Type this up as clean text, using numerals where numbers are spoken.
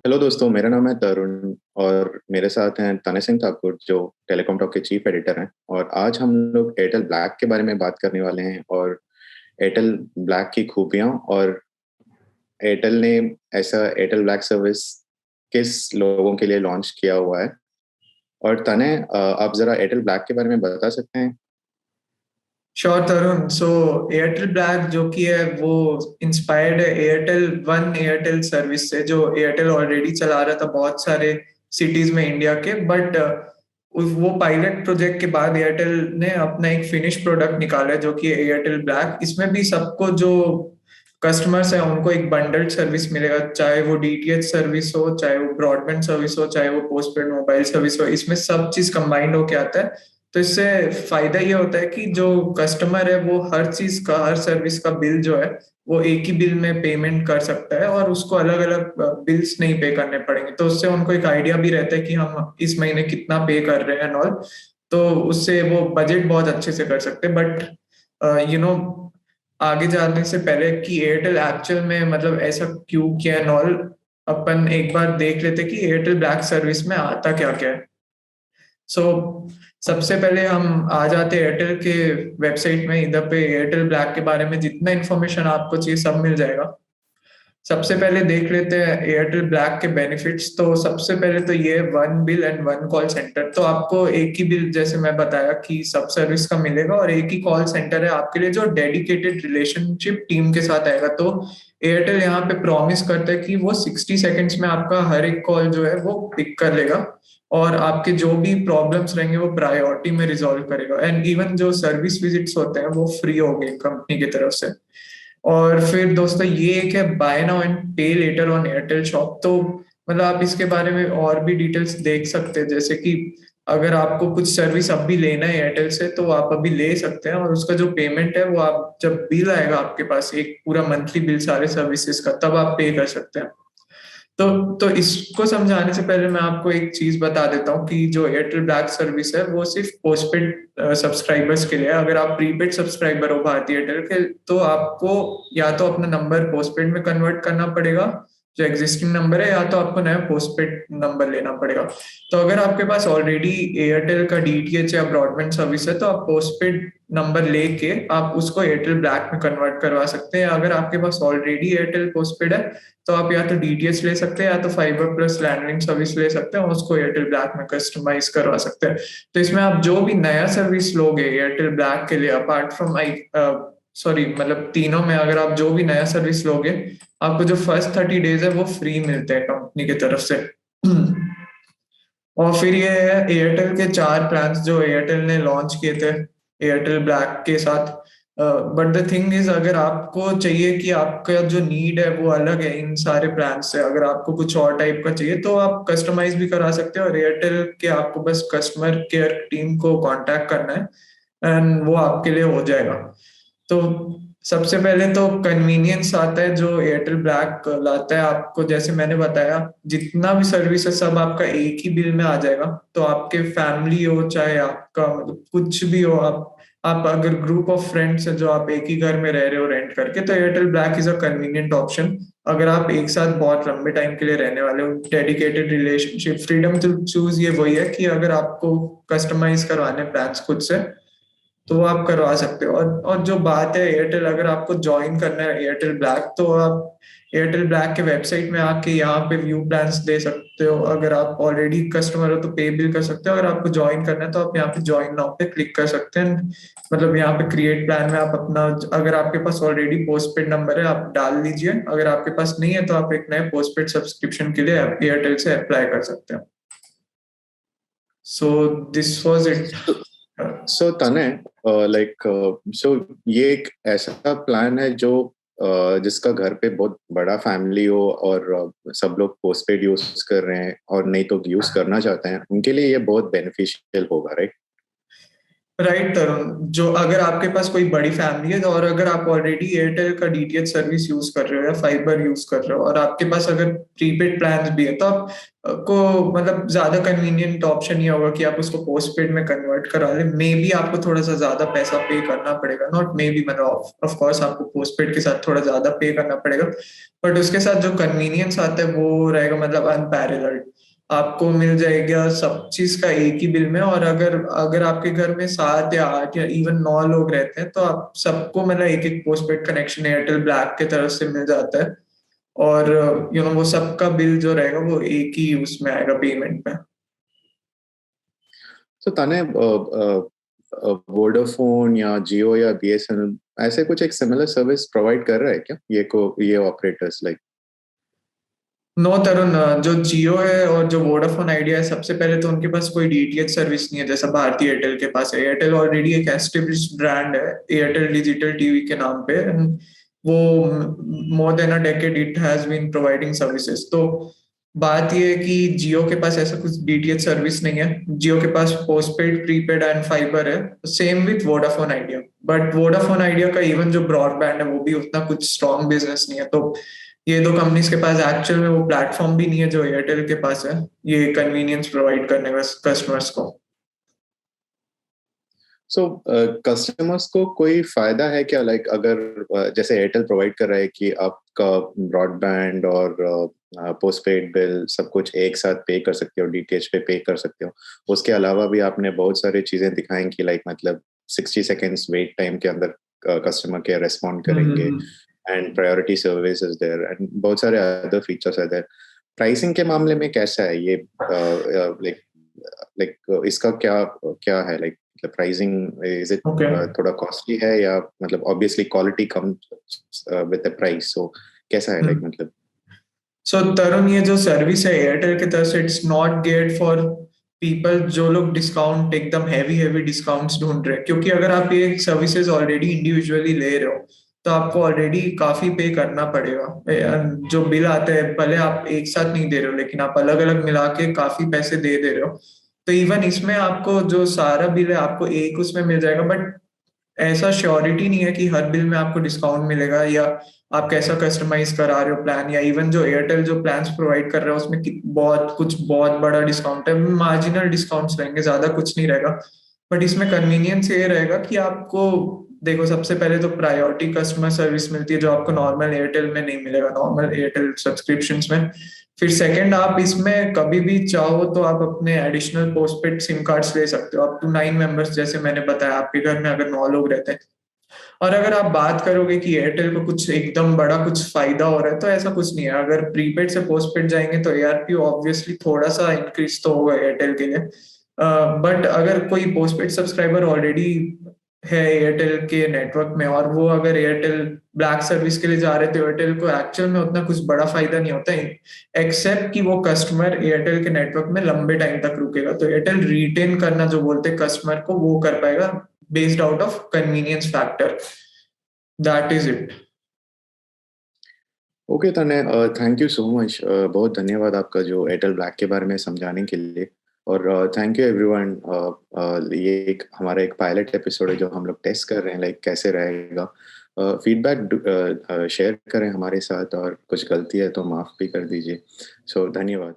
Hello दोस्तों, मेरा नाम है तरुण और मेरे साथ हैं तने सिंह ठाकुर जो टेलीकॉम टॉक के चीफ एडिटर हैं। और आज हम लोग एयरटेल ब्लैक के बारे में बात करने वाले हैं और एयरटेल ब्लैक की खूबियां और एयरटेल ने ऐसा एयरटेल ब्लैक सर्विस किस लोगों के लिए लॉन्च किया हुआ है। और तने, आप जरा एयरटेल ब्लैक के बारे में बता सकते हैं? श्योर तरुण। सो एयरटेल ब्लैक जो कि है वो इंस्पायर्ड है एयरटेल सर्विस से, जो एयरटेल ऑलरेडी चला रहा था बहुत सारे सिटीज में इंडिया के। बट वो पायलट प्रोजेक्ट के बाद एयरटेल ने अपना एक फिनिश प्रोडक्ट निकाला है जो कि एयरटेल ब्लैक। इसमें भी सबको जो कस्टमर्स है उनको एक बंडल्ड सर्विस मिलेगा, चाहे वो डीटीएच सर्विस हो, चाहे वो ब्रॉडबैंड सर्विस हो, चाहे वो पोस्टपेड मोबाइल सर्विस हो। इसमें सब चीज कंबाइंड होके आता है। तो इससे फायदा ये होता है कि जो कस्टमर है वो हर चीज का, हर सर्विस का बिल जो है वो एक ही बिल में पेमेंट कर सकता है और उसको अलग अलग बिल्स नहीं पे करने पड़ेंगे। तो उससे उनको एक आइडिया भी रहता है कि हम इस महीने कितना पे कर रहे हैं और तो उससे वो बजट बहुत अच्छे से कर सकते हैं। बट आगे जाने से पहले कि एयरटेल एक्चुअल में मतलब ऐसा क्यों किया एंड ऑल, अपन एक बार देख लेते कि एयरटेल ब्लैक सर्विस में आता क्या क्या है। सो सबसे पहले हम आ जाते हैं एयरटेल के वेबसाइट में। इधर पे एयरटेल ब्लैक के बारे में जितना इन्फॉर्मेशन आपको चाहिए सब मिल जाएगा। सबसे पहले देख लेते हैं एयरटेल ब्लैक के बेनिफिट्स। तो सबसे पहले तो ये one bill and one call centre. तो आपको एक ही बिल, जैसे मैं बताया कि सब सर्विस का मिलेगा, और एक ही कॉल सेंटर है आपके लिए जो डेडिकेटेड रिलेशनशिप टीम के साथ आएगा। तो एयरटेल यहाँ पे प्रॉमिस करता है कि वो 60 सेकेंड्स में आपका हर एक कॉल जो है वो पिक कर लेगा और आपके जो भी प्रॉब्लम्स रहेंगे वो प्रायोरिटी में रिजॉल्व करेगा। एंड इवन जो सर्विस विजिट्स होते हैं वो फ्री हो गए कंपनी की तरफ से। और फिर दोस्तों ये एक है बाय नाउ एंड पे लेटर ऑन एयरटेल शॉप। तो मतलब आप इसके बारे में और भी डिटेल्स देख सकते हैं, जैसे कि अगर आपको कुछ सर्विस अब भी लेना है एयरटेल से तो आप अभी ले सकते हैं, और उसका जो पेमेंट है वो आप जब बिल आएगा आपके पास, एक पूरा मंथली बिल सारे सर्विसेज का, तब आप पे कर सकते हैं। तो इसको समझाने से पहले मैं आपको एक चीज बता देता हूँ कि जो एयरटेल ब्लैक सर्विस है वो सिर्फ पोस्टपेड सब्सक्राइबर्स के लिए है। अगर आप प्रीपेड सब्सक्राइबर हो भारतीय एयरटेल के, तो आपको या तो अपना नंबर पोस्टपेड में कन्वर्ट करना पड़ेगा जो एग्जिस्टिंग नंबर है, या तो आपको नया पोस्टपेड नंबर लेना पड़ेगा। तो अगर आपके पास ऑलरेडी एयरटेल का डीटीएच या ब्रॉडबैंड सर्विस है तो आप पोस्टपेड नंबर लेके आप उसको एयरटेल ब्लैक में कन्वर्ट करवा सकते हैं। अगर आपके पास ऑलरेडी एयरटेल पोस्टपेड है तो आप या तो डीटीएच ले सकते हैं या तो फाइबर प्लस लैंडलाइन सर्विस ले सकते हैं और उसको एयरटेल ब्लैक में कस्टमाइज करवा सकते हैं। तो इसमें आप जो भी नया सर्विस लोगे एयरटेल ब्लैक के लिए, अपार्ट फ्रॉम आई सॉरी मतलब तीनों में अगर आप जो भी नया सर्विस लोगे, आपको जो फर्स्ट 30 डेज है वो फ्री मिलते हैं कंपनी की तरफ से। और फिर ये है एयरटेल के चार प्लान्स जो एयरटेल ने लॉन्च किए थे एयरटेल ब्लैक के साथ। बट द थिंग इज, अगर आपको चाहिए कि आपका जो नीड है वो अलग है इन सारे प्लान से, अगर आपको कुछ और टाइप का चाहिए तो आप कस्टमाइज भी करा सकते हो, और एयरटेल के आपको बस कस्टमर केयर टीम को कांटेक्ट करना है एंड वो आपके लिए हो जाएगा। तो सबसे पहले तो कन्वीनियंस आता है जो एयरटेल ब्लैक लाता है आपको। जैसे मैंने बताया, जितना भी सर्विस है सब आपका एक ही बिल में आ जाएगा। तो आपके फैमिली हो चाहे आपका मतलब कुछ भी हो, आप अगर ग्रुप ऑफ फ्रेंड्स है जो आप एक ही घर में रह रहे हो रेंट करके, तो Airtel black is a convenient option. अगर आप एक साथ बहुत लंबे टाइम के लिए रहने वाले हो, dedicated relationship, freedom to choose, ये वही है कि अगर आपको कस्टमाइज करवाने प्लान्स खुद से तो वो आप करवा सकते हो। और जो बात है एयरटेल, अगर आपको ज्वाइन करना है एयरटेल ब्लैक तो आप एयरटेल ब्लैक के वेबसाइट में आके यहाँ पे व्यू प्लान्स दे सकते हो। अगर आप ऑलरेडी कस्टमर हो तो पे बिल कर सकते हो, अगर आपको ज्वाइन करना है तो आप यहाँ पे ज्वाइन नाउ पे क्लिक कर सकते हैं। मतलब यहाँ पे क्रिएट प्लान में आप अपना, अगर आपके पास ऑलरेडी पोस्टपेड नंबर है आप डाल लीजिए, अगर आपके पास नहीं है तो आप एक नए पोस्टपेड सब्सक्रिप्शन के लिए एयरटेल से अप्लाई कर सकते हैं। So this was it. So तने, लाइक, सो ये एक ऐसा प्लान है जो जिसका घर पे बहुत बड़ा फैमिली हो और सब लोग पोस्टपेड यूज कर रहे हैं और नहीं तो यूज करना चाहते हैं, उनके लिए ये बहुत बेनिफिशियल होगा, राइट? राइट तरुण, जो अगर आपके पास कोई बड़ी फैमिली है और अगर आप ऑलरेडी एयरटेल का डीटीएच सर्विस यूज कर रहे हो या फाइबर यूज कर रहे हो और आपके पास अगर प्रीपेड प्लान्स भी है, तो आप को मतलब ज्यादा कन्वीनियंट ऑप्शन ये होगा कि आप उसको पोस्टपेड में कन्वर्ट करा ले। मे बी आपको थोड़ा सा ज्यादा पैसा पे करना पड़ेगा, नॉट मे बी, मतलब ऑफ कोर्स आपको पोस्टपेड के साथ थोड़ा ज्यादा पे करना पड़ेगा, बट उसके साथ जो कन्वीनियंस आता है वो रहेगा मतलब अनपैरेलल्ड। आपको मिल जाएगा सब चीज का एक ही बिल में। और अगर अगर आपके घर में 7 या 8 या इवन 9 लोग रहते हैं, तो आप सबको मतलब एक एक पोस्टपेड कनेक्शन एयरटेल ब्लैक की तरफ से मिल जाता है। और वो सबका बिल जो रहेगा वो एक ही उसमें आएगा पेमेंट में। तो तने वोडाफोन या जियो या बीएसएनएल ऐसे कुछ एक सिमिलर सर्विस प्रोवाइड कर रहा है क्या, ये ऑपरेटर्स लाइक? नो तरुण, जो जियो है और जो वोडाफोन आइडिया है, सबसे पहले तो उनके पास कोई डीटीएच सर्विस नहीं है जैसा भारती एयरटेल के पास है। एयरटेल ऑलरेडी एक एस्टेब्लिश्ड ब्रांड है एयरटेल डिजिटल टीवी के नाम पे, and वो more than a decade it has been providing services. तो बात ये है कि जियो के पास ऐसा कुछ डीटीएच सर्विस नहीं है। जियो के पास पोस्टपेड, प्रीपेड एंड फाइबर है, same with Vodafone idea. But Vodafone idea का इवन जो ब्रॉडबैंड है वो भी उतना कुछ स्ट्रॉन्ग बिजनेस नहीं है। तो ये दो कंपनीज के पास एक्चुअल में वो प्लेटफॉर्म भी नहीं है जो एयरटेल के पास है, ये कन्वीनियंस प्रोवाइड करने का कस्टमर्स को। सो कस्टमर्स को कोई फायदा है क्या, लाइक अगर जैसे एयरटेल प्रोवाइड कर रहा है कि आपका ब्रॉडबैंड और पोस्टपेड बिल सब कुछ एक साथ पे कर सकते हो, डीटीएच पे कर सकते हो, उसके अलावा भी आपने बहुत सारी चीजें दिखाई कि लाइक मतलब 60 सेकेंड्स वेट टाइम के अंदर कस्टमर केयर रेस्पॉन्ड करेंगे, hmm. And priority service is there and बहुत सारे अदर फीचर्स है देयर। प्राइसिंग के मामले में कैसा है ये, लाइक लाइक इसका क्या क्या है, लाइक मतलब प्राइसिंग इज इट ओके। थोड़ा कॉस्टली है या मतलब obviously quality come with the price, so कैसा है लाइक मतलब? सो तरुण, ये जो सर्विस है एयरटेल की तरफ से, it's not get for people जो लोग डिस्काउंट एकदम हैवी हैवी डिस्काउंट्स ढूंढ रहे हैं। क्योंकि अगर आप ये सर्विसेज ऑलरेडी इंडिविजुअली ले रहे हो तो आपको ऑलरेडी काफी पे करना पड़ेगा। जो बिल आते हैं भले आप एक साथ नहीं दे रहे हो, लेकिन आप अलग अलग मिला के काफी पैसे दे रहे हो। तो इवन इसमें आपको जो सारा बिल है आपको एक उसमें मिल जाएगा, बट ऐसा श्योरिटी नहीं है कि हर बिल में आपको डिस्काउंट मिलेगा, या आप कैसा कस्टमाइज करा रहे हो प्लान, या इवन जो एयरटेल जो प्लान्स प्रोवाइड कर रहा है उसमें बहुत बड़ा डिस्काउंट है। मार्जिनल डिस्काउंट्स रहेंगे, ज्यादा कुछ नहीं रहेगा। बट इसमें कन्वीनियंस ये रहेगा कि आपको, देखो, सबसे पहले तो प्रायोरिटी कस्टमर सर्विस मिलती है जो आपको नॉर्मल एयरटेल में नहीं मिलेगा, नॉर्मल एयरटेल सब्सक्रिप्शंस में। फिर सेकंड, आप इसमें कभी भी चाहो तो आप अपने एडिशनल पोस्टपेड सिम कार्ड्स ले सकते हो, अप टू 9 मेंबर्स, जैसे मैंने बताया आपके घर में अगर 9 लोग रहते हैं। और अगर आप बात करोगे कि एयरटेल को कुछ एकदम बड़ा कुछ फायदा हो रहा है, तो ऐसा कुछ नहीं है। अगर प्रीपेड से पोस्टपेड जाएंगे तो एआरपी ऑब्वियसली थोड़ा सा इंक्रीज तो होगा एयरटेल के लिए। बट अगर कोई पोस्टपेड सब्सक्राइबर ऑलरेडी है एयरटेल के नेटवर्क में और वो अगर एयरटेल ब्लैक सर्विस के लिए जा रहे, तो एयरटेल को एक्चुअल में उतना कुछ बड़ा फायदा नहीं होता है, एक्सेप्ट कि वो कस्टमर एयरटेल के नेटवर्क में लंबे टाइम तक रुकेगा। तो एयरटेल रिटेन करना जो बोलते हैं कस्टमर को, वो कर पाएगा based out of convenience factor. That is it. Okay तने, थैंक यू सो मच, बहुत धन्यवाद आपका जो एयरटेल ब्लैक के बारे में समझाने के लिए। और थैंक यू एवरीवन। ये एक हमारा एक पायलट एपिसोड है जो हम लोग टेस्ट कर रहे हैं लाइक कैसे रहेगा। फीडबैक शेयर करें हमारे साथ, और कुछ गलती है तो माफ़ भी कर दीजिए। सो धन्यवाद।